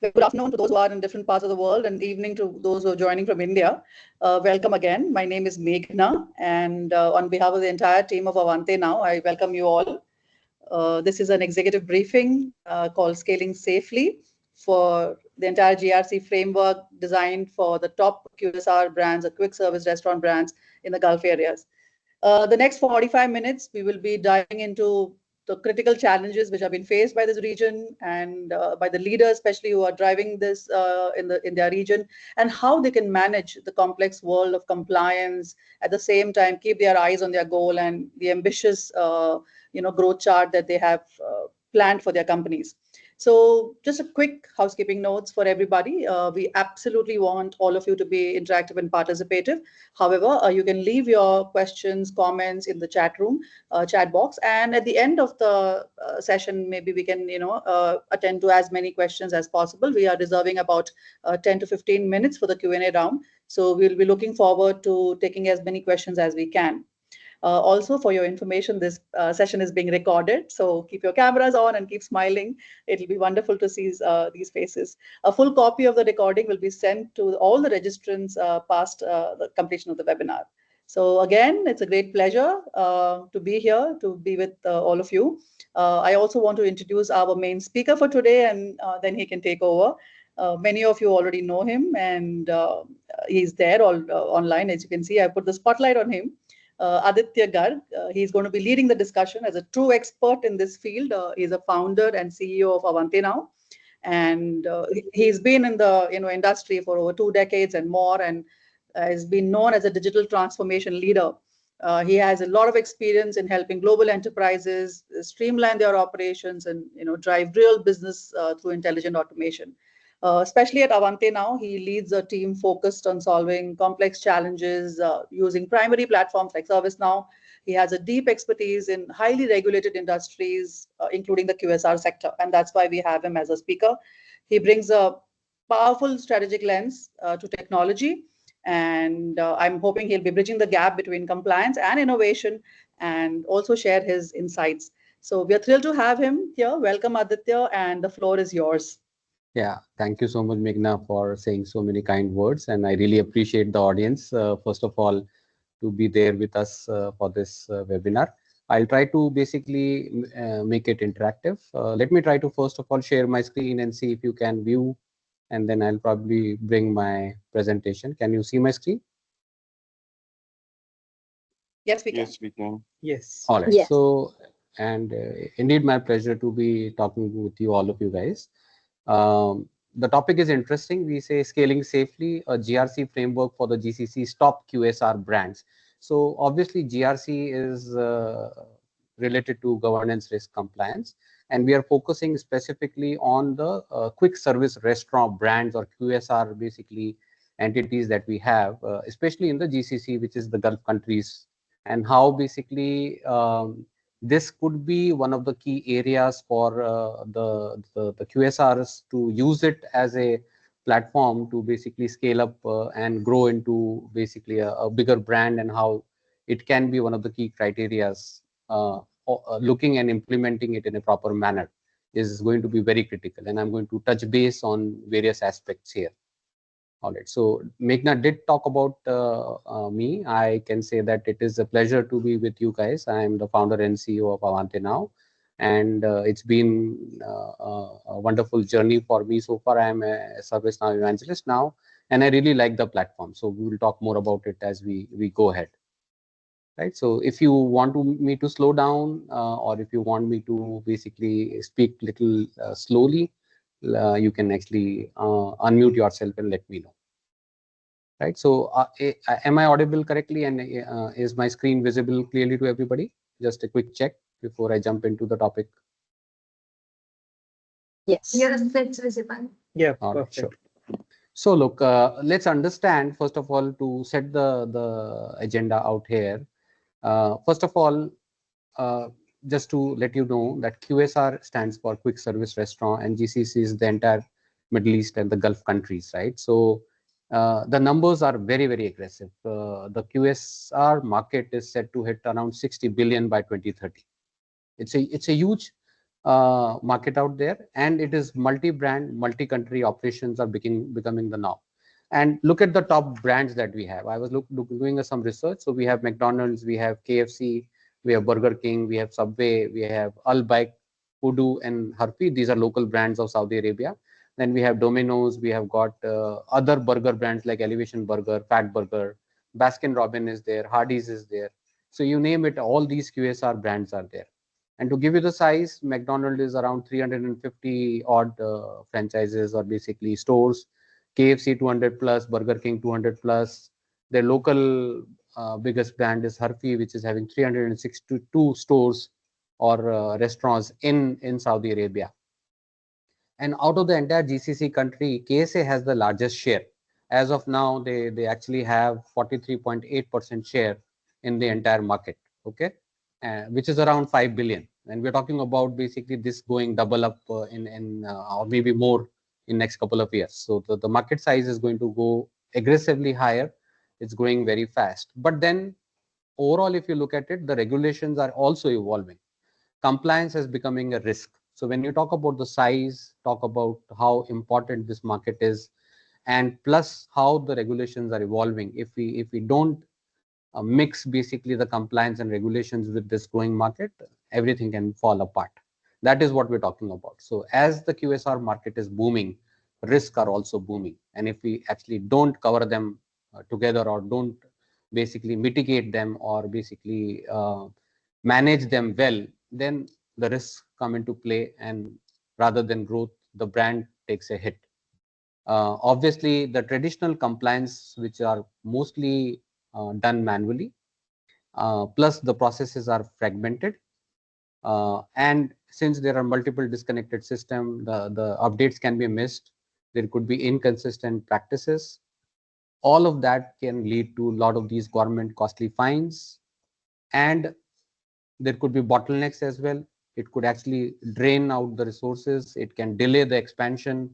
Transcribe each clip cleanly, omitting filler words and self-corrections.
Very good afternoon to those who are in different parts of the world, and evening to those who are joining from India. Welcome again. My name is Meghna, and on behalf of the entire team of Avante Now, I welcome you all. This is an executive briefing called Scaling Safely for the entire GRC framework designed for the top QSR brands or quick service restaurant brands in the Gulf areas. The next 45 minutes, we will be diving into the critical challenges which have been faced by this region and by the leaders, especially who are driving this in their region, and how they can manage the complex world of compliance at the same time, keep their eyes on their goal and the ambitious growth chart that they have planned for their companies. So just a quick housekeeping notes for everybody. We absolutely want all of you to be interactive and participative. However, you can leave your questions, comments in the chat room, chat box. And at the end of the session, maybe we can, attend to as many questions as possible. We are reserving about 10 to 15 minutes for the Q&A round. So we'll be looking forward to taking as many questions as we can. Also, for your information, this session is being recorded, so keep your cameras on and keep smiling. It'll be wonderful to see these faces. A full copy of the recording will be sent to all the registrants past the completion of the webinar. So again, it's a great pleasure to be here, to be with all of you. I also want to introduce our main speaker for today, and then he can take over. Many of you already know him, and he's there online. As you can see, I put the spotlight on him. Aditya Garg. He's going to be leading the discussion as a true expert in this field. He's a founder and CEO of Avante Now, and he's been in the industry for over 2 decades and more, and has been known as a digital transformation leader. He has a lot of experience in helping global enterprises streamline their operations and drive real business through intelligent automation. Especially at Avante Now, he leads a team focused on solving complex challenges using primary platforms like ServiceNow. He has a deep expertise in highly regulated industries, including the QSR sector, and that's why we have him as a speaker. He brings a powerful strategic lens to technology, and I'm hoping he'll be bridging the gap between compliance and innovation and also share his insights. So we are thrilled to have him here. Welcome, Aditya, and the floor is yours. Yeah, thank you so much, Meghna, for saying so many kind words. And I really appreciate the audience, first of all, to be there with us for this webinar. I'll try to basically make it interactive. Let me try to, first of all, share my screen and see if you can view, and then I'll probably bring my presentation. Can you see my screen? Yes, we can. Yes, we can. Yes. All right. Yes. So, and indeed, my pleasure to be talking with you, all of you guys. The topic is interesting. We say scaling safely, a GRC framework for the GCC's top QSR brands. So obviously GRC is related to governance, risk, compliance, and we are focusing specifically on the quick service restaurant brands or QSR basically entities that we have, especially in the GCC, which is the Gulf countries, and how basically this could be one of the key areas for the QSRs to use it as a platform to basically scale up and grow into basically a bigger brand, and how it can be one of the key criterias. Looking and implementing it in a proper manner is going to be very critical, and I'm going to touch base on various aspects here. All right, so Meghna did talk about me. I can say that it is a pleasure to be with you guys. I am the founder and CEO of Avante Now, and it's been a wonderful journey for me so far. I am a ServiceNow evangelist now, and I really like the platform. So we will talk more about it as we go ahead. Right. So if you want me to slow down, or if you want me to basically speak little slowly, you can actually unmute yourself and let me know. Right. So am I audible correctly, and is my screen visible clearly to everybody? Just a quick check before I jump into the topic. Yes. Yes, it's visible. Yeah. Right, sure. So look, let's understand first of all, to set the agenda out here. First of all, just to let you know that QSR stands for Quick Service Restaurant, and GCC is the entire Middle East and the Gulf countries, right? So the numbers are very, very aggressive. The QSR market is set to hit around 60 billion by 2030. It's a huge market out there, and it is multi-brand, multi-country operations are becoming the norm. And look at the top brands that we have. I was doing some research. So we have McDonald's, we have KFC, we have Burger King, we have Subway, we have Al-Baik, Kudu, and Harfi. These are local brands of Saudi Arabia. Then we have Domino's, we have got other burger brands like Elevation Burger, Fat Burger, Baskin Robbins is there, Hardee's is there. So you name it, all these QSR brands are there. And to give you the size, McDonald's is around 350 odd franchises or basically stores. KFC 200 plus, Burger King 200 plus. Their local biggest brand is Harfi, which is having 362 stores or restaurants in Saudi Arabia. And out of the entire GCC country, KSA has the largest share. As of now, they actually have 43.8% share in the entire market, okay, which is around 5 billion. And we're talking about basically this going double up or maybe more in next couple of years. So the market size is going to go aggressively higher. It's growing very fast. But then overall, if you look at it, the regulations are also evolving. Compliance is becoming a risk. So when you talk about the size, talk about how important this market is, and plus how the regulations are evolving. If we don't mix basically the compliance and regulations with this growing market, everything can fall apart. That is what we're talking about. So as the QSR market is booming, risks are also booming. And if we actually don't cover them together or don't basically mitigate them or basically manage them well, then the risks come into play, and rather than growth, the brand takes a hit. Obviously, the traditional compliance, which are mostly done manually, plus the processes are fragmented. And since there are multiple disconnected systems, the updates can be missed. There could be inconsistent practices. All of that can lead to a lot of these government costly fines. And there could be bottlenecks as well. It could actually drain out the resources. It can delay the expansion.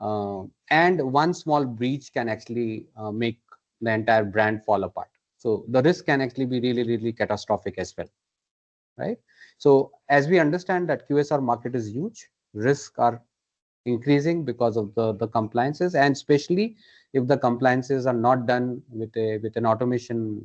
And one small breach can actually make the entire brand fall apart. So the risk can actually be really, really catastrophic as well, right? So as we understand that QSR market is huge, risks are increasing because of the compliances, and especially if the compliances are not done with an automation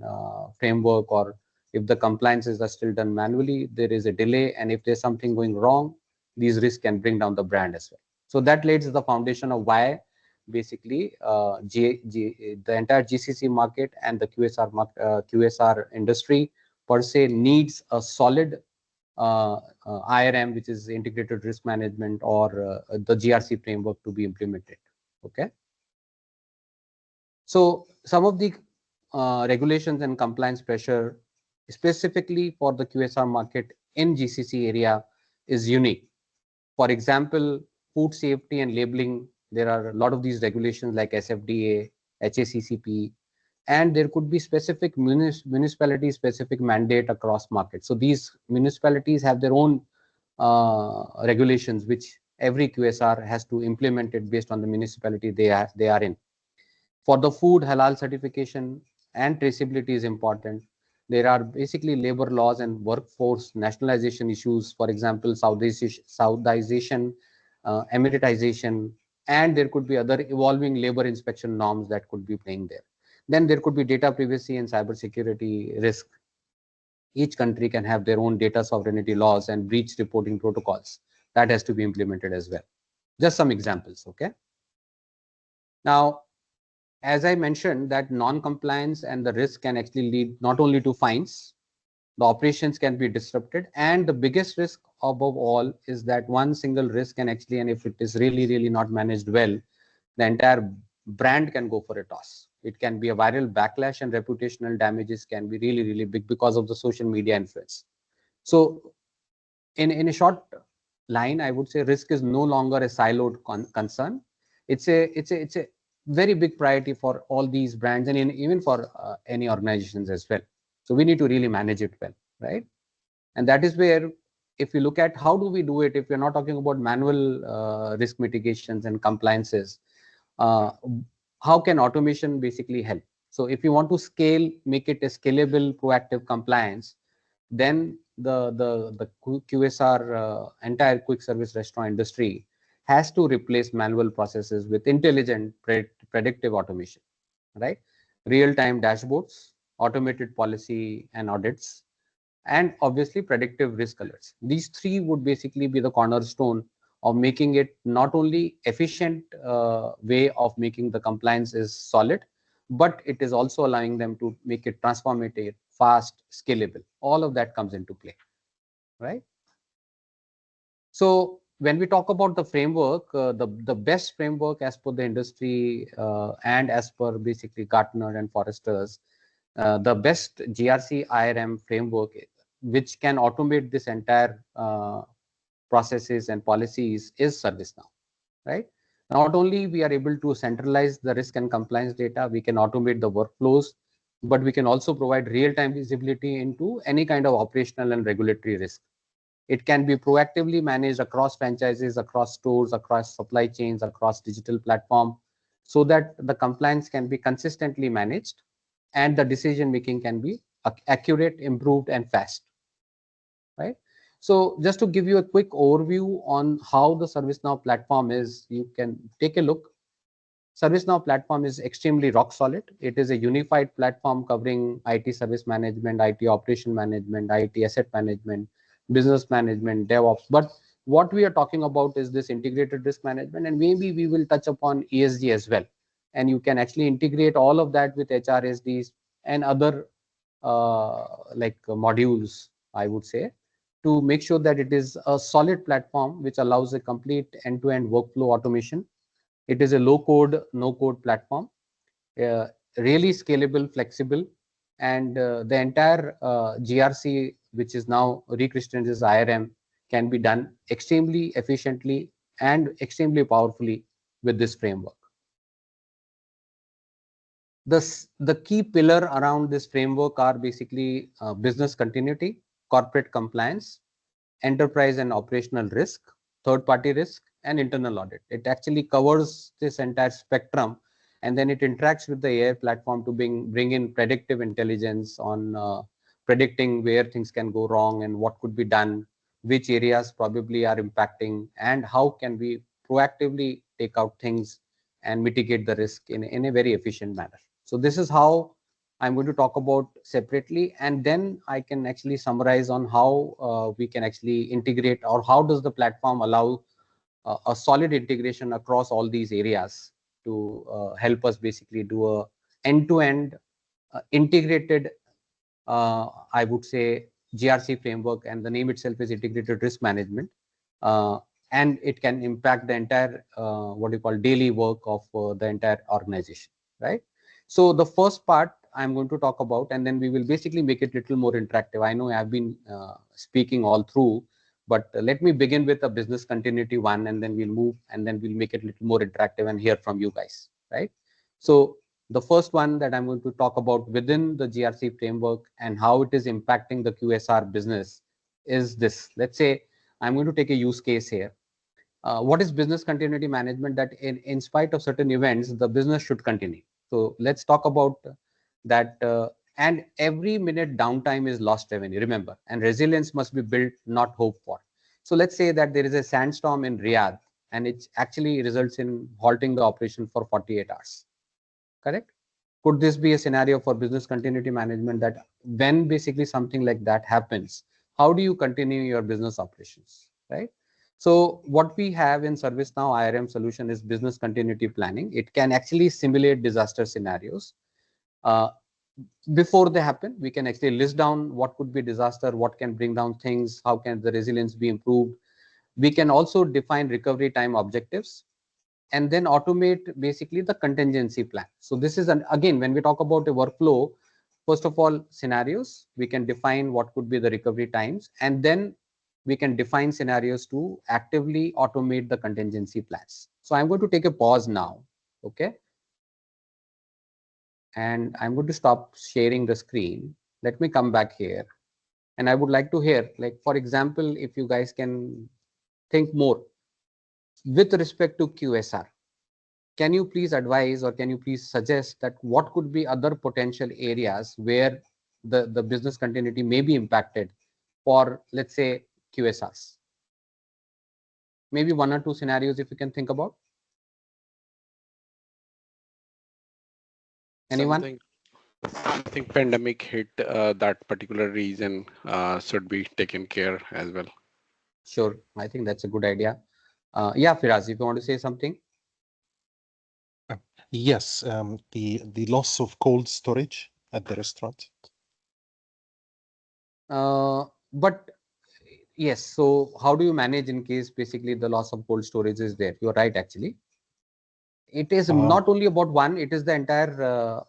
framework, or if the compliances are still done manually, there is a delay, and if there's something going wrong, these risks can bring down the brand as well. So that lays the foundation of why basically the entire GCC market and the QSR industry per se needs a solid IRM, which is integrated risk management, or the GRC framework to be implemented. Okay. So some of the regulations and compliance pressure specifically for the QSR market in GCC area is unique. For example, food safety and labeling, there are a lot of these regulations like SFDA, HACCP, and there could be specific municipality specific mandate across markets. So these municipalities have their own regulations, which every QSR has to implement it based on the municipality they are in. For the food, halal certification and traceability is important. There are basically labor laws and workforce nationalization issues, for example, Saudization, Emiratization, and there could be other evolving labor inspection norms that could be playing there. Then there could be data privacy and cybersecurity risk. Each country can have their own data sovereignty laws and breach reporting protocols. That has to be implemented as well. Just some examples, okay? Now, as I mentioned, that non-compliance and the risk can actually lead not only to fines, the operations can be disrupted, and the biggest risk above all is that one single risk can actually, and if it is really, really not managed well, the entire brand can go for a toss. It can be a viral backlash, and reputational damages can be really, really big because of the social media influence. So in a short line, I would say risk is no longer a siloed concern. It's a very big priority for all these brands, and even for any organizations as well. So we need to really manage it well, right? And that is where, if you look at how do we do it, if we're not talking about manual risk mitigations and compliances, how can automation basically help? So if you want to scale, make it a scalable, proactive compliance, then the QSR, entire quick service restaurant industry has to replace manual processes with intelligent predictive automation, right? Real-time dashboards, automated policy and audits, and obviously predictive risk alerts. These three would basically be the cornerstone of making it not only efficient way of making the compliance is solid, but it is also allowing them to make it transformative, fast, scalable. All of that comes into play, right? So when we talk about the framework, the best framework as per the industry and as per basically Gartner and Forrester's, the best GRC IRM framework which can automate this entire processes and policies is ServiceNow, right? Not only we are able to centralize the risk and compliance data, we can automate the workflows, but we can also provide real-time visibility into any kind of operational and regulatory risk. It can be proactively managed across franchises, across stores, across supply chains, across digital platform, so that the compliance can be consistently managed and the decision making can be accurate, improved, and fast, right? So just to give you a quick overview on how the ServiceNow platform is, you can take a look. ServiceNow platform is extremely rock solid. It is a unified platform covering IT service management, IT operation management, IT asset management, business management, DevOps. But what we are talking about is this integrated risk management, and maybe we will touch upon ESG as well. And you can actually integrate all of that with HRSDs and other modules, I would say, to make sure that it is a solid platform which allows a complete end-to-end workflow automation. It is a low-code, no-code platform, really scalable, flexible, and the entire GRC, which is now rechristened as IRM, can be done extremely efficiently and extremely powerfully with this framework. The key pillar around this framework are basically business continuity, corporate compliance, enterprise and operational risk, third-party risk, and internal audit. It actually covers this entire spectrum, and then it interacts with the AI platform to bring in predictive intelligence on predicting where things can go wrong and what could be done, which areas probably are impacting, and how can we proactively take out things and mitigate the risk in a very efficient manner. So this is how I'm going to talk about separately, and then I can actually summarize on how we can actually integrate, or how does the platform allow a solid integration across all these areas to help us basically do a end-to-end integrated, I would say, GRC framework, and the name itself is integrated risk management, and it can impact the entire what you call daily work of the entire organization, right? So the first part I'm going to talk about, and then we will basically make it a little more interactive. I know I've been speaking all through, but let me begin with a business continuity one, and then we'll move, and then we'll make it a little more interactive and hear from you guys, right? So the first one that I'm going to talk about within the GRC framework and how it is impacting the QSR business is this. Let's say I'm going to take a use case here. What is business continuity management? That in spite of certain events, the business should continue. So let's talk about that. And every minute downtime is lost revenue, remember, and resilience must be built, not hoped for. So let's say that there is a sandstorm in Riyadh, and it actually results in halting the operation for 48 hours. Correct? Could this be a scenario for business continuity management, that when basically something like that happens, how do you continue your business operations, right? So what we have in ServiceNow IRM solution is business continuity planning. It can actually simulate disaster scenarios. Before they happen, we can actually list down what could be disaster, what can bring down things, how can the resilience be improved. We can also define recovery time objectives, and then automate basically the contingency plan. So this is again, when we talk about a workflow, first of all, scenarios, we can define what could be the recovery times, and then we can define scenarios to actively automate the contingency plans. So I'm going to take a pause now, okay? And I'm going to stop sharing the screen. Let me come back here. And I would like to hear, like, for example, if you guys can think more with respect to QSR, can you please advise, or can you please suggest that what could be other potential areas where the business continuity may be impacted for, let's say, QSRs? Maybe 1 or 2 scenarios if you can think about. Anyone? I think pandemic hit that particular region should be taken care as well. Sure, I think that's a good idea. Yeah, Firaz, if you want to say something. Yes, the loss of cold storage at the restaurant. But yes, so how do you manage in case basically the loss of cold storage is there? You're right, actually. It is not only about one, it is the entire,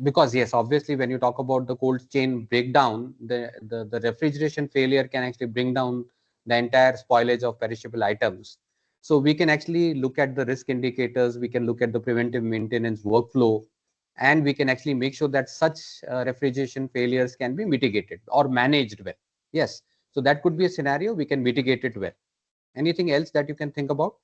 because yes, obviously when you talk about the cold chain breakdown, the refrigeration failure can actually bring down the entire spoilage of perishable items. So we can actually look at the risk indicators, we can look at the preventive maintenance workflow, and we can actually make sure that such refrigeration failures can be mitigated or managed well. Yes, so that could be a scenario, we can mitigate it well. Anything else that you can think about?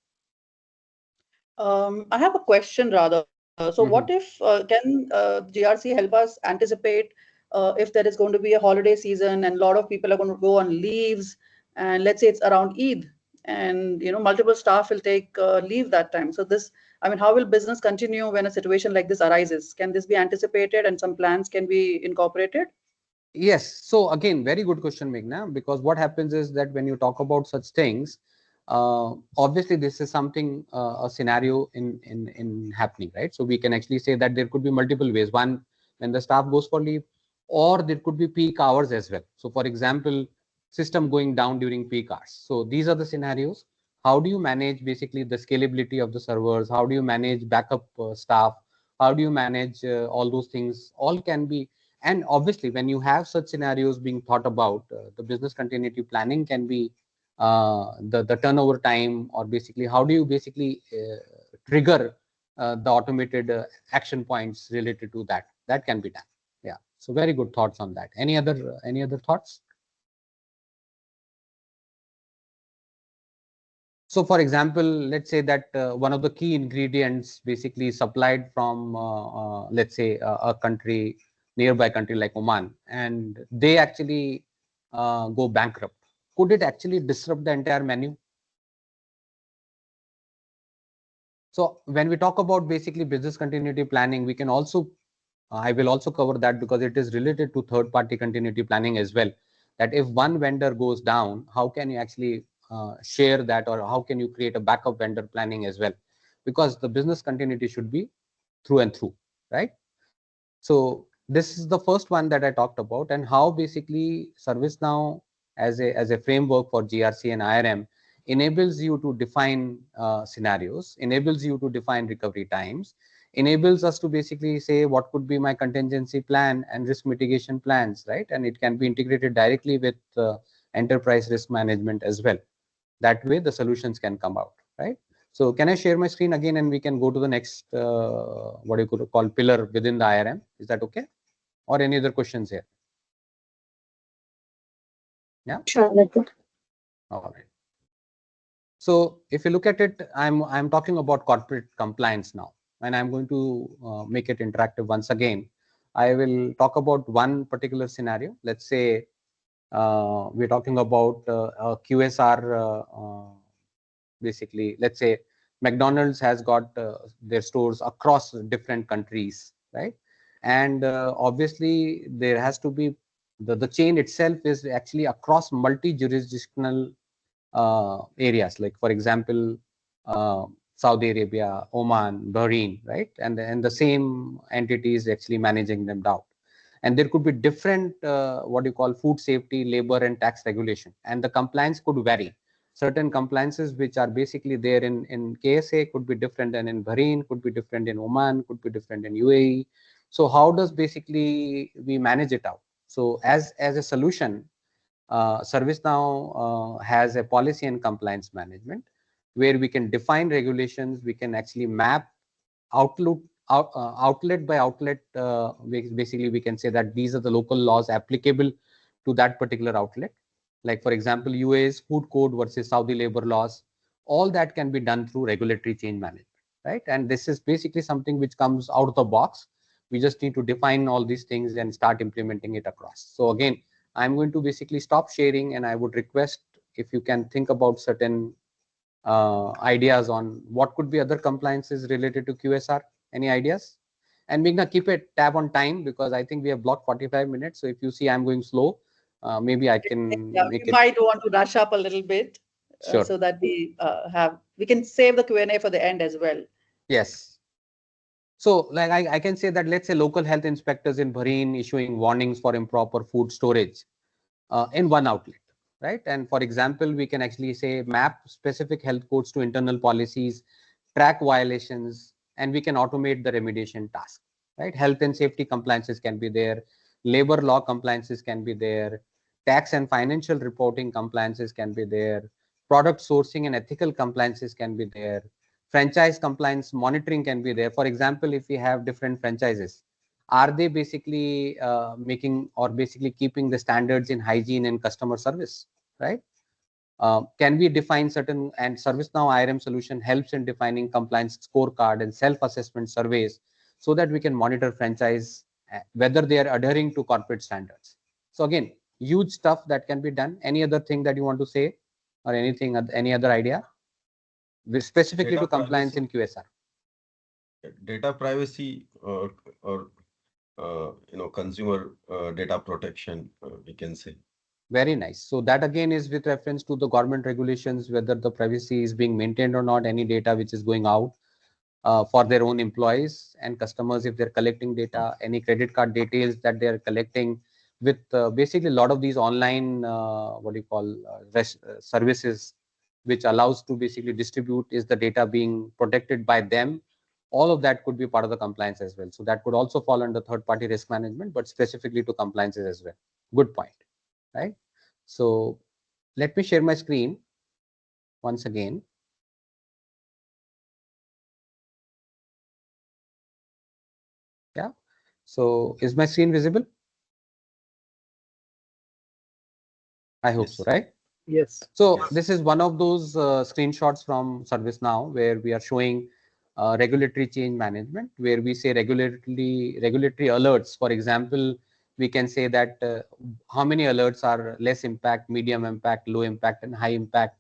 I have a question rather. So what if can GRC help us anticipate if there is going to be a holiday season and a lot of people are going to go on leaves, and let's say it's around Eid, and multiple staff will take leave that time. So this, I mean, how will business continue when a situation like this arises? Can this be anticipated and some plans can be incorporated? Yes. So again, very good question, Meghna, because what happens is that when you talk about such things, obviously this is something, a scenario in happening, right? So we can actually say that there could be multiple ways. One, when the staff goes for leave, or there could be peak hours as well. So for example, system going down during peak hours. So these are the scenarios. How do you manage basically the scalability of the servers? How do you manage backup staff? How do you manage all those things? All can be. And obviously, when you have such scenarios being thought about, the business continuity planning can be the turnover time, or basically how do you basically trigger the automated action points related to that. That can be done. Yeah. So very good thoughts on that. Any other thoughts? So for example, let's say that one of the key ingredients basically supplied from, let's say, a country, nearby country like Oman, and they actually go bankrupt. Could it actually disrupt the entire menu? So when we talk about basically business continuity planning, we can also, I will also cover that because it is related to third party continuity planning as well. That if one vendor goes down, how can you actually share that, or how can you create a backup vendor planning as well? Because the business continuity should be through and through, right? So this is the first one that I talked about, and how basically ServiceNow as a framework for GRC and IRM enables you to define scenarios, enables you to define recovery times, enables us to basically say what could be my contingency plan and risk mitigation plans, right? And it can be integrated directly with enterprise risk management as well. That way the solutions can come out, right? So can I share my screen again and we can go to the next, what you could call pillar within the IRM? Is that okay? Or any other questions here? Yeah. Sure. All right. So if you look at it, I'm talking about corporate compliance now, and I'm going to make it interactive once again. I will talk about one particular scenario. Let's say we're talking about a QSR. Basically, let's say McDonald's has got their stores across different countries, right? And obviously there has to be the chain itself is actually across multi-jurisdictional areas, like for example Saudi Arabia, Oman, Bahrain, right? And the same entity is actually managing them down. And there could be different what you call food safety, labor and tax regulation, and the compliance could vary. Certain compliances which are basically there in KSA could be different than in Bahrain, could be different in Oman, could be different in UAE. So how does basically we manage it out? So as a solution, ServiceNow has a policy and compliance management where we can define regulations, we can actually map outlet by outlet. Basically, we can say that these are the local laws applicable to that particular outlet. Like for example, UAE's food code versus Saudi labor laws. All that can be done through regulatory change management, right? And this is basically something which comes out of the box. We just need to define all these things and start implementing it across. So again, I'm going to basically stop sharing, and I would request if you can think about certain ideas on what could be other compliances related to QSR. Any ideas? And Meghna, keep a tab on time because I think we have blocked 45 minutes. So if you see I'm going slow, maybe I can Yeah, make we it. might want to rush up a little bit Sure. so that we can save the Q&A for the end as well. Yes. So like I can say that, let's say local health inspectors in Bharin issuing warnings for improper food storage in one outlet, right? And for example, we can actually say map specific health codes to internal policies, track violations, and we can automate the remediation task, right? Health and safety compliances can be there, labor law compliances can be there, tax and financial reporting compliances can be there, product sourcing and ethical compliances can be there, franchise compliance monitoring can be there. For example, if we have different franchises, are they basically making or basically keeping the standards in hygiene and customer service, right? Can we define certain, and ServiceNow IRM solution helps in defining compliance scorecard and self-assessment surveys so that we can monitor franchise whether they are adhering to corporate standards. So again, huge stuff that can be done. Any other thing that you want to say, or anything, any other idea specifically to compliance in QSR? Data privacy or consumer data protection, we can say. Very nice. So that again is with reference to the government regulations, whether the privacy is being maintained or not, any data which is going out for their own employees and customers, if they're collecting data, any credit card details that they're collecting with basically a lot of these online, services, which allows to basically distribute, is the data being protected by them? All of that could be part of the compliance as well. So that could also fall under third-party risk management, but specifically to compliances as well. Good point, right? So let me share my screen once again. Yeah. So is my screen visible? I hope so, right? Yes. So Yes. this is one of those screenshots from ServiceNow where we are showing regulatory change management, where we say regulatory alerts. For example, we can say that how many alerts are less impact, medium impact, low impact, and high impact.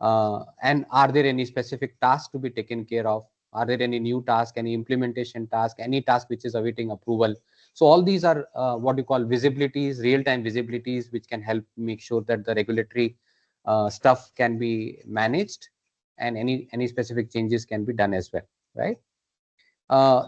And are there any specific tasks to be taken care of? Are there any new task, any implementation task, any task which is awaiting approval? So all these are what you call visibilities, real-time visibilities, which can help make sure that the regulatory stuff can be managed and any specific changes can be done as well, right?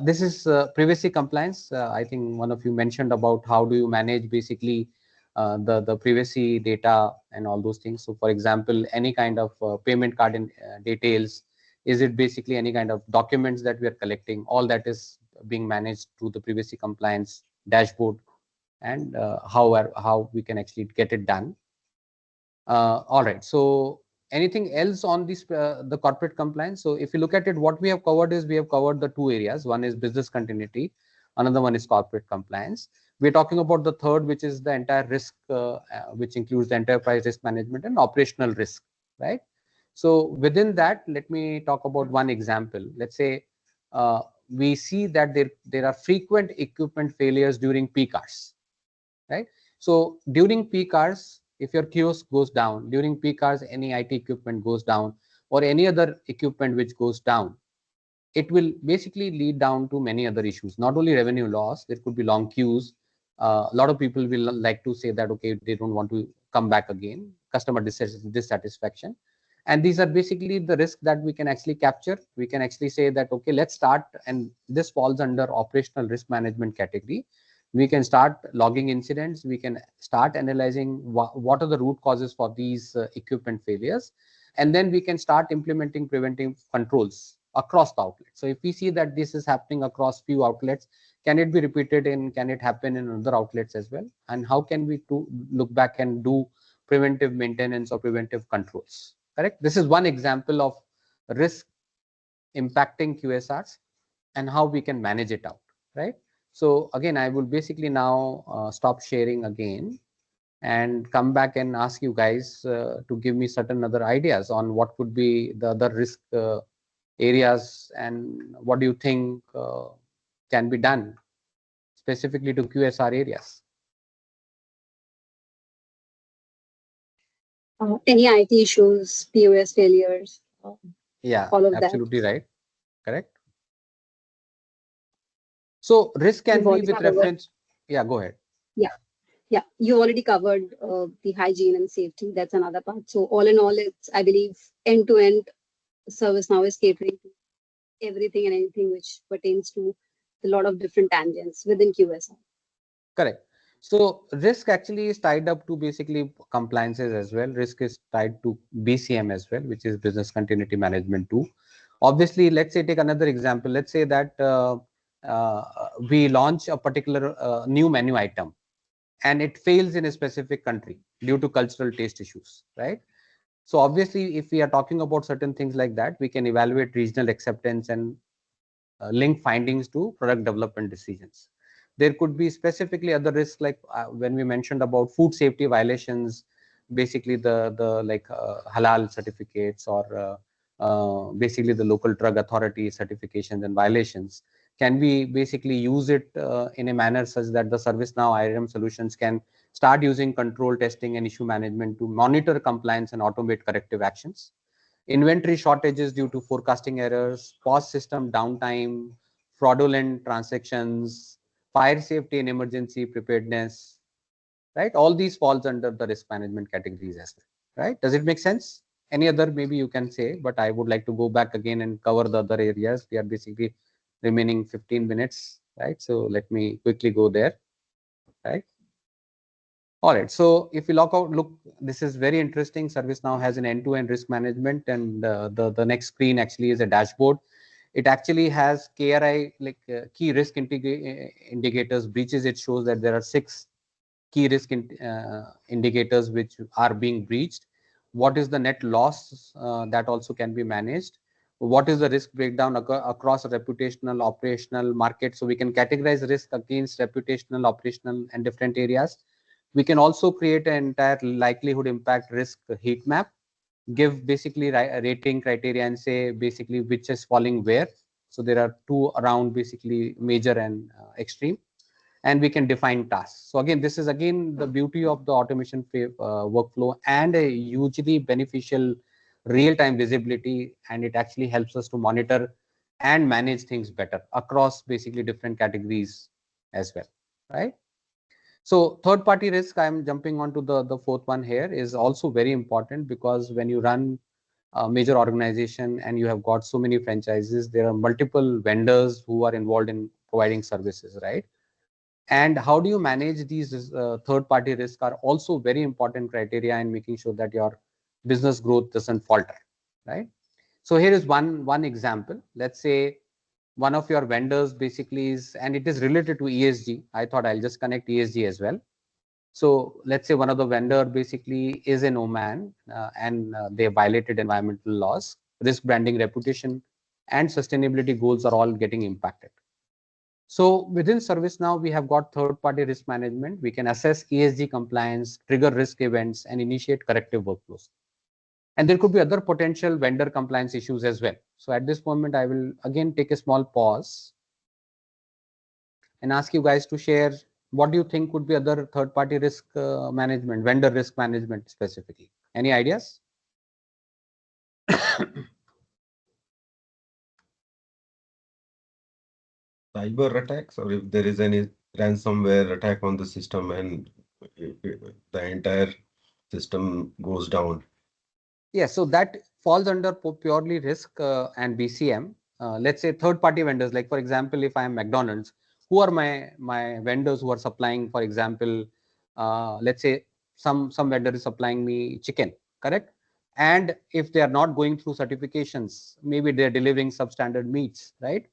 This is privacy compliance. I think one of you mentioned about how do you manage basically the privacy data and all those things. So for example, any kind of payment card details, is it basically any kind of documents that we are collecting? All that is being managed through the privacy compliance dashboard, and how we can actually get it done. All right. So anything else on this, the corporate compliance? So if you look at it, what we have covered is we have covered the two areas. One is business continuity. Another one is corporate compliance. We're talking about the third, which is the entire risk, which includes the enterprise risk management and operational risk, right? So within that, let me talk about one example. Let's say we see that there are frequent equipment failures during peak hours, right? So during peak hours, if your kiosk goes down, during peak hours, any IT equipment goes down or any other equipment which goes down, it will basically lead down to many other issues, not only revenue loss, there could be long queues. A lot of people will like to say that, okay, they don't want to come back again, customer dissatisfaction. And these are basically the risk that we can actually capture. We can actually say that, okay, let's start, and this falls under operational risk management category. We can start logging incidents. We can start analyzing what are the root causes for these equipment failures. And then we can start implementing preventive controls across the outlet. So if we see that this is happening across few outlets, can it be repeated can it happen in other outlets as well? And how can we look back and do preventive maintenance or preventive controls? Correct. This is one example of risk impacting QSRs and how we can manage it out, right? So again, I will basically now stop sharing again and come back and ask you guys to give me certain other ideas on what could be the other risk areas and what do you think can be done specifically to QSR areas. Any IT issues, POS failures, Yeah, all of that. absolutely right. Correct. So risk can You've be already with covered. reference. Yeah, go ahead. Yeah, you already covered the hygiene and safety. That's another part. So all in all, it's, I believe, end-to-end ServiceNow is catering to everything and anything which pertains to a lot of different tangents within QSR. Correct. So risk actually is tied up to basically compliances as well. Risk is tied to BCM as well, which is business continuity management too. Obviously, let's say take another example. Let's say that we launch a particular new menu item and it fails in a specific country due to cultural taste issues, right? So obviously, if we are talking about certain things like that, we can evaluate regional acceptance and link findings to product development decisions. There could be specifically other risks like when we mentioned about food safety violations, basically the like halal certificates or basically the local drug authority certifications and violations. Can we basically use it in a manner such that the ServiceNow IRM solutions can start using control testing and issue management to monitor compliance and automate corrective actions? Inventory shortages due to forecasting errors, POS system downtime, fraudulent transactions, fire safety and emergency preparedness, right? All these falls under the risk management categories as well, right? Does it make sense? Any other maybe you can say, but I would like to go back again and cover the other areas. We are basically remaining 15 minutes, right? So let me quickly go there, right? All right. So if you look, this is very interesting. ServiceNow has an end-to-end risk management, and the next screen actually is a dashboard. It actually has KRI, like key risk indicators, breaches. It shows that there are 6 key risk indicators which are being breached. What is the net loss that also can be managed? What is the risk breakdown across reputational, operational, market? So we can categorize risk against reputational, operational, and different areas. We can also create an entire likelihood impact risk heat map, give basically rating criteria and say basically which is falling where. So there are 2 around basically major and extreme, and we can define tasks. So again, this is again the beauty of the automation workflow and a hugely beneficial real-time visibility, and it actually helps us to monitor and manage things better across basically different categories as well, right? So third party risk, I'm jumping on to the fourth one here, is also very important, because when you run a major organization and you have got so many franchises, there are multiple vendors who are involved in providing services, right? And how do you manage these third party risks are also very important criteria in making sure that your business growth doesn't falter, right? So here is one example. Let's say one of your vendors basically is, and it is related to ESG. I thought I'll just connect ESG as well. So let's say one of the vendor basically is in Oman and they violated environmental laws, risk branding, reputation, and sustainability goals are all getting impacted. So within ServiceNow, we have got third-party risk management. We can assess ESG compliance, trigger risk events, and initiate corrective workflows. And there could be other potential vendor compliance issues as well. So at this moment, I will again take a small pause and ask you guys to share what do you think would be other third-party risk management, vendor risk management specifically. Any ideas? Cyber attacks, or if there is any ransomware attack on the system and the entire system goes down. Yeah, so that falls under purely risk and BCM. Let's say third-party vendors, like for example, if I am McDonald's, who are my vendors who are supplying, for example, let's say some vendor is supplying me chicken, correct? And if they are not going through certifications, maybe they're delivering substandard meats, right?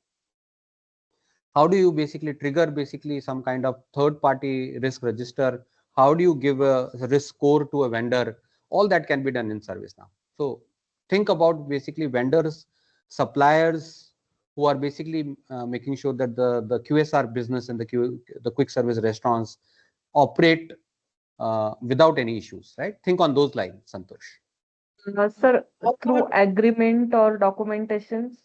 How do you basically trigger basically some kind of third-party risk register? How do you give a risk score to a vendor? All that can be done in ServiceNow. So think about basically vendors, suppliers who are basically making sure that the QSR business and the quick service restaurants operate without any issues, right? Think on those lines, Santosh. Sir, through agreement or documentations.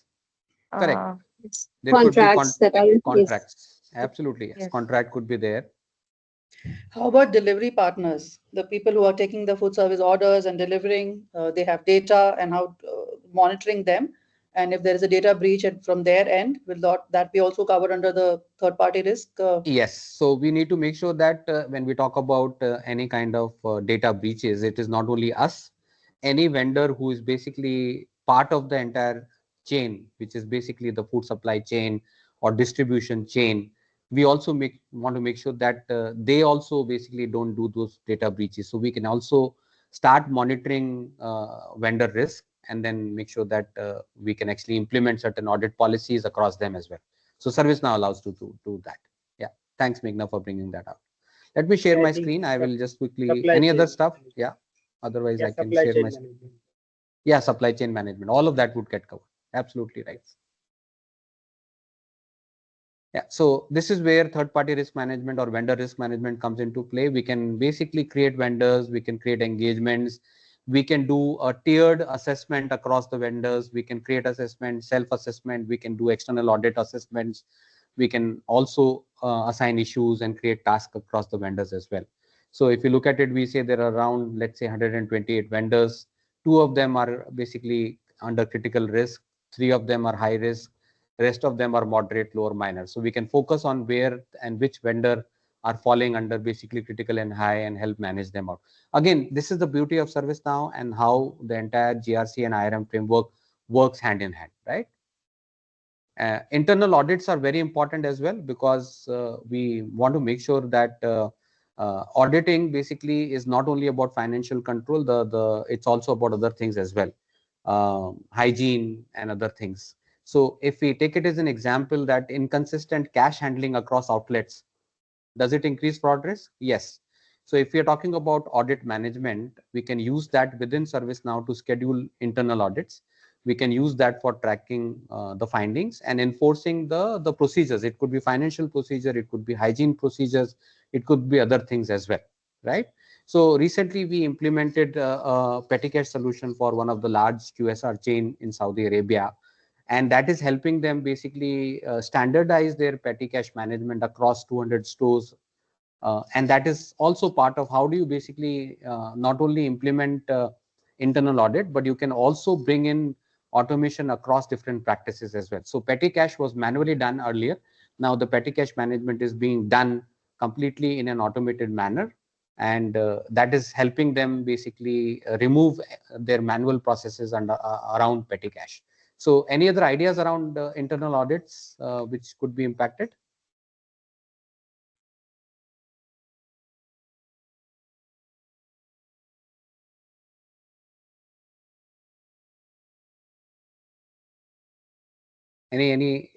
Correct. It's There could be contracts that are in place. contracts. Absolutely, yes. Yes. Contract could be there. How about delivery partners? The people who are taking the food service orders and delivering, they have data and how monitoring them. And if there is a data breach from their end, will that be also covered under the third party risk? Yes. So we need to make sure that when we talk about any kind of data breaches, it is not only us, any vendor who is basically part of the entire chain, which is basically the food supply chain or distribution chain. We also want to make sure that they also basically don't do those data breaches. So we can also start monitoring vendor risk and then make sure that we can actually implement certain audit policies across them as well. So ServiceNow allows to do that. Yeah. Thanks, Meghna, for bringing that up. Let me share I my think screen. I will just quickly, supply any other chain. stuff? Yeah. Otherwise, Yeah, I can supply share chain my, management. yeah, supply chain management. All of that would get covered. Absolutely right. Yeah, so this is where third-party risk management or vendor risk management comes into play. We can basically create vendors, we can create engagements, we can do a tiered assessment across the vendors, we can create assessment, self-assessment, we can do external audit assessments, we can also assign issues and create tasks across the vendors as well. So if you look at it, we say there are around, let's say 128 vendors, 2 of them are basically under critical risk, 3 of them are high risk, rest of them are moderate, low, or minor. So we can focus on where and which vendor are falling under basically critical and high and help manage them out. Again, this is the beauty of ServiceNow and how the entire GRC and IRM framework works hand in hand, right? Internal audits are very important as well because we want to make sure that auditing basically is not only about financial control, it's also about other things as well, hygiene and other things. So if we take it as an example that inconsistent cash handling across outlets, does it increase fraud risk? Yes. So if we are talking about audit management, we can use that within ServiceNow to schedule internal audits. We can use that for tracking the findings and enforcing the procedures. It could be financial procedure, it could be hygiene procedures, it could be other things as well, right? So recently we implemented a petty cash solution for one of the large QSR chain in Saudi Arabia, and that is helping them basically standardize their petty cash management across 200 stores. And that is also part of how do you basically not only implement internal audit, but you can also bring in automation across different practices as well. So petty cash was manually done earlier. Now the petty cash management is being done completely in an automated manner, and that is helping them basically remove their manual processes around petty cash. So any other ideas around internal audits which could be impacted?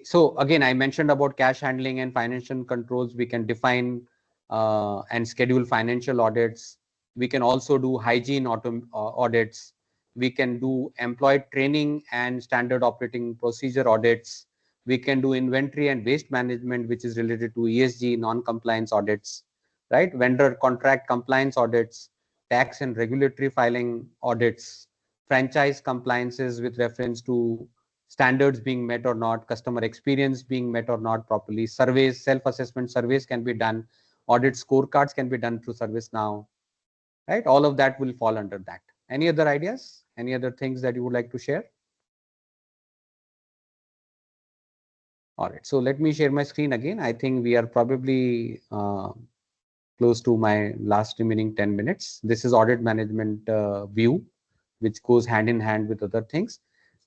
So again, I mentioned about cash handling and financial controls. We can define and schedule financial audits. We can also do hygiene audits. We can do employee training and standard operating procedure audits. We can do inventory and waste management, which is related to ESG non-compliance audits, right? Vendor contract compliance audits, tax and regulatory filing audits, franchise compliances with reference to standards being met or not, customer experience being met or not properly, surveys, self-assessment surveys can be done, audit scorecards can be done through ServiceNow, right? All of that will fall under that. Any other ideas? Any other things that you would like to share? All right, so let me share my screen again. I think we are probably close to my last remaining 10 minutes. This is audit management view, which goes hand in hand with other things.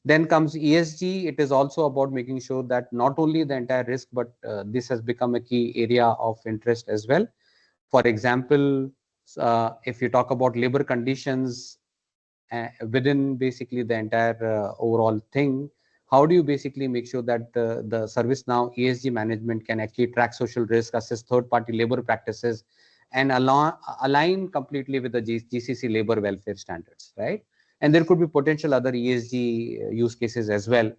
Then comes ESG. It is also about making sure that not only the entire risk, but this has become a key area of interest as well. For example, if you talk about labor conditions within basically the entire overall thing, how do you basically make sure that the ServiceNow ESG management can actually track social risk, assess third-party labor practices, and align completely with the GCC labor welfare standards, right? And there could be potential other ESG use cases as well.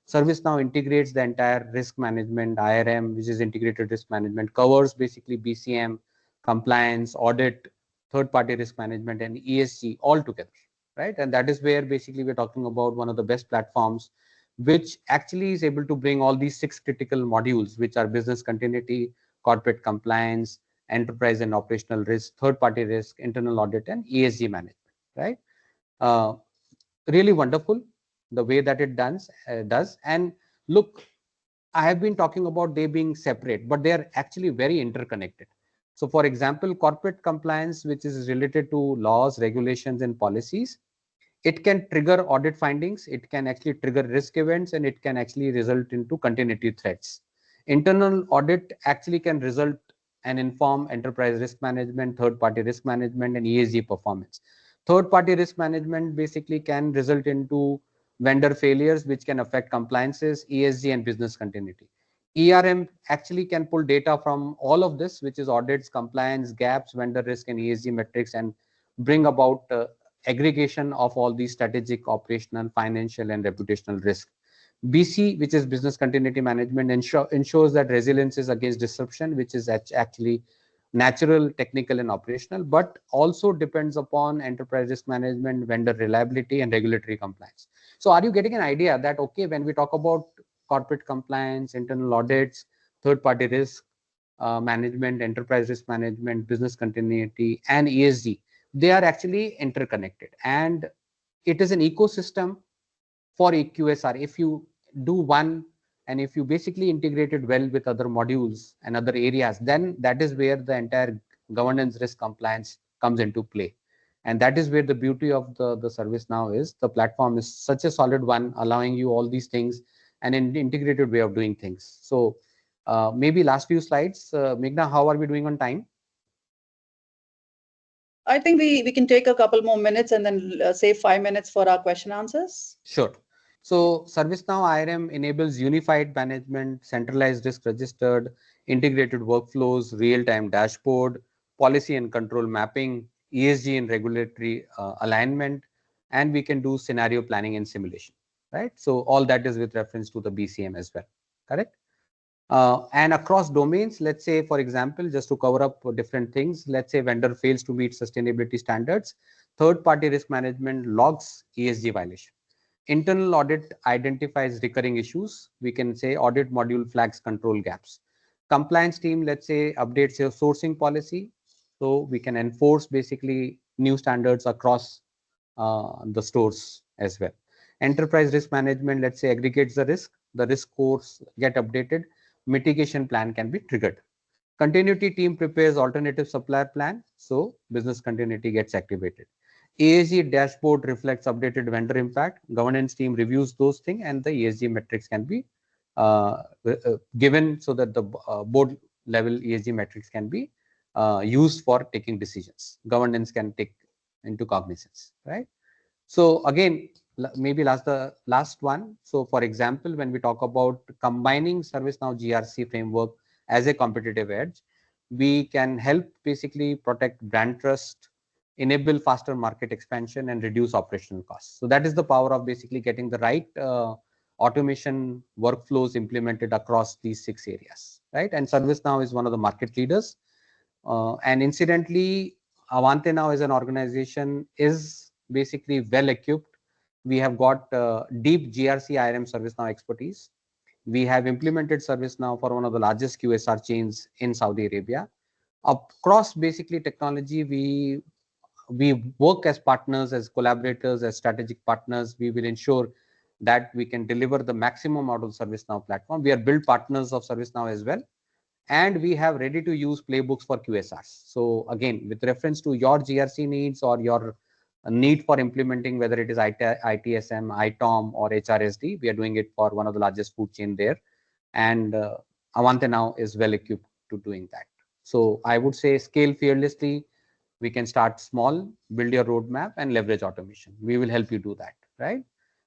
ServiceNow integrates the entire risk management, IRM, which is integrated risk management, covers basically BCM, compliance, audit, third-party risk management, and ESG all together, right? And that is where basically we're talking about one of the best platforms, which actually is able to bring all these 6 critical modules, which are business continuity, corporate compliance, enterprise and operational risk, third-party risk, internal audit, and ESG management, right? Really wonderful the way that it does. And look, I have been talking about they being separate, but they are actually very interconnected. So for example, corporate compliance, which is related to laws, regulations, and policies, it can trigger audit findings, it can actually trigger risk events, and it can actually result into continuity threats. Internal audit actually can result and inform enterprise risk management, third-party risk management, and ESG performance. Third-party risk management basically can result into vendor failures, which can affect compliances, ESG, and business continuity. ERM actually can pull data from all of this, which is audits, compliance, gaps, vendor risk, and ESG metrics, and bring about aggregation of all these strategic, operational, financial, and reputational risk. BC, which is business continuity management, ensures that resilience is against disruption, which is actually natural, technical, and operational, but also depends upon enterprise risk management, vendor reliability, and regulatory compliance. So are you getting an idea that, okay, when we talk about corporate compliance, internal audits, third-party risk management, enterprise risk management, business continuity, and ESG, they are actually interconnected. And it is an ecosystem for a QSR. If you do one, and if you basically integrate it well with other modules and other areas, then that is where the entire governance, risk, compliance comes into play. And that is where the beauty of the ServiceNow is. The platform is such a solid one, allowing you all these things and an integrated way of doing things. So maybe last few slides. Meghna, how are we doing on time? I think we can take a couple more minutes and then save 5 minutes for our question answers. Sure. So ServiceNow IRM enables unified management, centralized risk registered, integrated workflows, real-time dashboard, policy and control mapping, ESG and regulatory alignment, and we can do scenario planning and simulation, right? So all that is with reference to the BCM as well, correct? And across domains, let's say, for example, just to cover up different things, let's say vendor fails to meet sustainability standards, third-party risk management logs ESG violation. Internal audit identifies recurring issues. We can say audit module flags control gaps. Compliance team, let's say, updates your sourcing policy. So we can enforce basically new standards across the stores as well. Enterprise risk management, let's say, aggregates the risk scores get updated, mitigation plan can be triggered. Continuity team prepares alternative supplier plan, so business continuity gets activated. ESG dashboard reflects updated vendor impact. Governance team reviews those things, and the ESG metrics can be given so that the board level ESG metrics can be used for taking decisions. Governance can take into cognizance, right? So again, maybe the last one. So for example, when we talk about combining ServiceNow GRC framework as a competitive edge, we can help basically protect brand trust, enable faster market expansion, and reduce operational costs. So that is the power of basically getting the right automation workflows implemented across these 6 areas, right? And ServiceNow is one of the market leaders. And incidentally, Avante Now as an organization is basically well equipped. We have got deep GRC IRM ServiceNow expertise. We have implemented ServiceNow for one of the largest QSR chains in Saudi Arabia. Across basically technology, we work as partners, as collaborators, as strategic partners. We will ensure that we can deliver the maximum out of the ServiceNow platform. We are build partners of ServiceNow as well. And we have ready to use playbooks for QSRs. So again, with reference to your GRC needs or your need for implementing, whether it is ITSM, ITOM, or HRSD, we are doing it for one of the largest food chain there. And Avante Now is well equipped to doing that. So I would say scale fearlessly. We can start small, build your roadmap, and leverage automation. We will help you do that, right?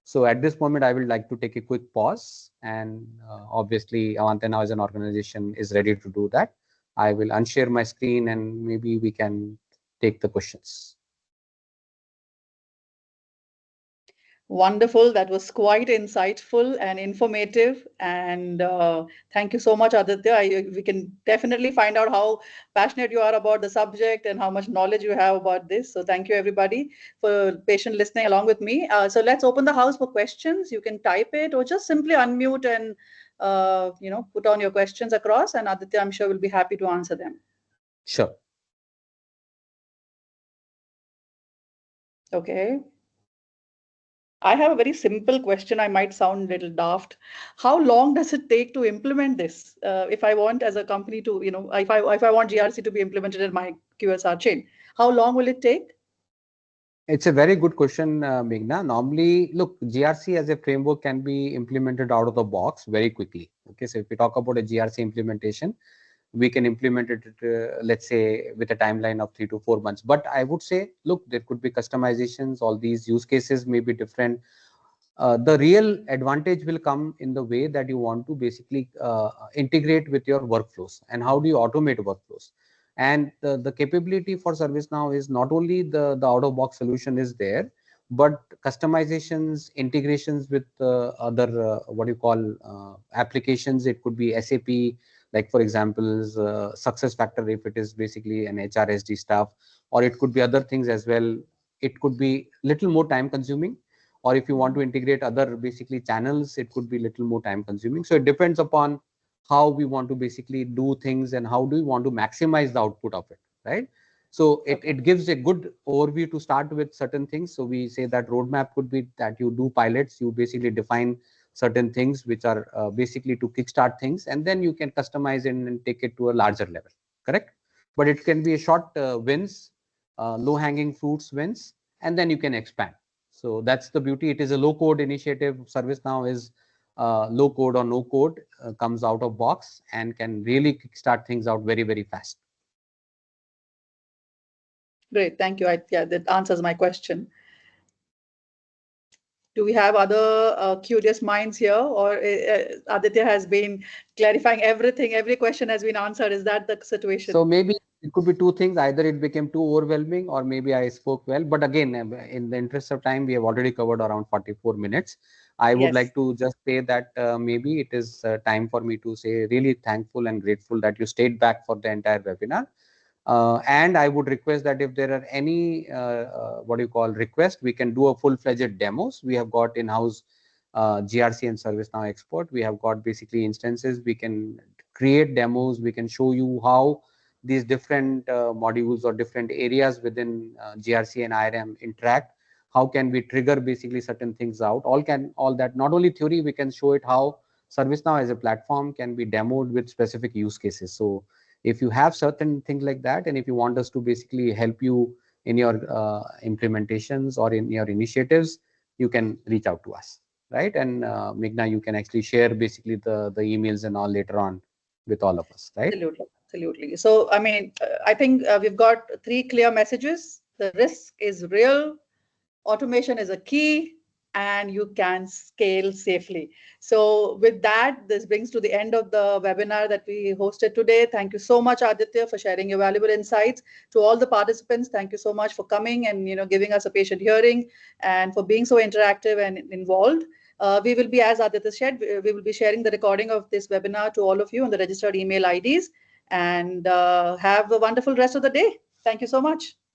So at this moment, I would like to take a quick pause, and obviously Avante Now as an organization is ready to do that. I will unshare my screen and maybe we can take the questions. Wonderful. That was quite insightful and informative. And thank you so much, Aditya. We can definitely find out how passionate you are about the subject and how much knowledge you have about this. So thank you, everybody, for patient listening along with me. So let's open the house for questions. You can type it or just simply unmute and put on your questions across. And Aditya, I'm sure, will be happy to answer them. Sure. Okay. I have a very simple question. I might sound a little daft. How long does it take to implement this? If I want as a company to, if I want GRC to be implemented in my QSR chain, how long will it take? It's a very good question, Meghna. Normally, look, GRC as a framework can be implemented out of the box very quickly. Okay, so if we talk about a GRC implementation, we can implement it, let's say, with a timeline of 3 to 4 months. But I would say, look, there could be customizations. All these use cases may be different. The real advantage will come in the way that you want to basically integrate with your workflows, and how do you automate workflows. And the capability for ServiceNow is not only the out-of-box solution is there, but customizations, integrations with other what you call applications. It could be SAP, like for example, SuccessFactors if it is basically an HRSD stuff, or it could be other things as well. It could be little more time consuming, or if you want to integrate other basically channels, it could be little more time consuming. So it depends upon how we want to basically do things and how do we want to maximize the output of it, right? So it gives a good overview to start with certain things. So we say that roadmap could be that you do pilots, you basically define certain things which are basically to kickstart things, and then you can customize it and take it to a larger level, correct? But it can be a short wins, low-hanging fruits wins, and then you can expand. So that's the beauty. It is a low-code initiative. ServiceNow is low code or no code, comes out of box and can really kickstart things out very, very fast. Great, thank you. Yeah, that answers my question. Do we have other curious minds here, or Aditya has been clarifying everything? Every question has been answered. Is that the situation? So maybe it could be two things. Either it became too overwhelming, or maybe I spoke well. But again, in the interest of time, we have already covered around 44 minutes. I would like to just say that maybe it is time for me to say really thankful and grateful that you stayed back for the entire webinar. And I would request that if there are any what you call request, we can do a full-fledged demos. We have got in-house GRC and ServiceNow expert. We have got basically instances. We can create demos. We can show you how these different modules or different areas within GRC and IRM interact. How can we trigger basically certain things out? All that, not only theory, we can show it how ServiceNow as a platform can be demoed with specific use cases. So if you have certain things like that, and if you want us to basically help you in your implementations or in your initiatives, you can reach out to us, right? And Meghna, you can actually share basically the emails and all later on with all of us, right? Absolutely. So, I mean, I think we've got 3 clear messages. The risk is real, automation is a key, and you can scale safely. So with that, this brings to the end of the webinar that we hosted today. Thank you so much, Aditya, for sharing your valuable insights. To all the participants, thank you so much for coming and giving us a patient hearing, and for being so interactive and involved. We will be, as Aditya said, we will be sharing the recording of this webinar to all of you on the registered email IDs. And have a wonderful rest of the day. Thank you so much.